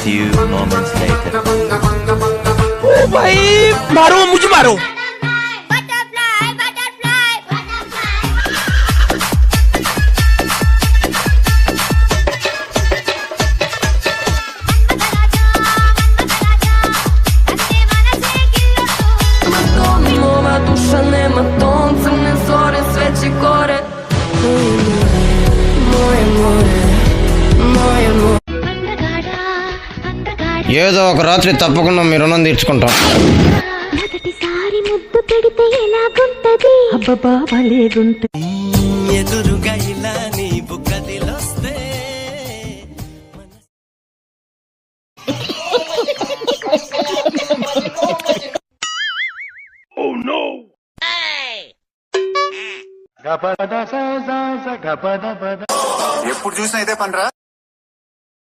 few moments later. ओ भाई मारो मुझे मारो। ఏదో ఒక రాత్రి తప్పకుండా మీ రుణం తీర్చుకుంటాం. ఎదురుగా ఇలా నీ బుగ్గదిలొస్తే ఎప్పుడు చూసినా ఇదే పనిరా.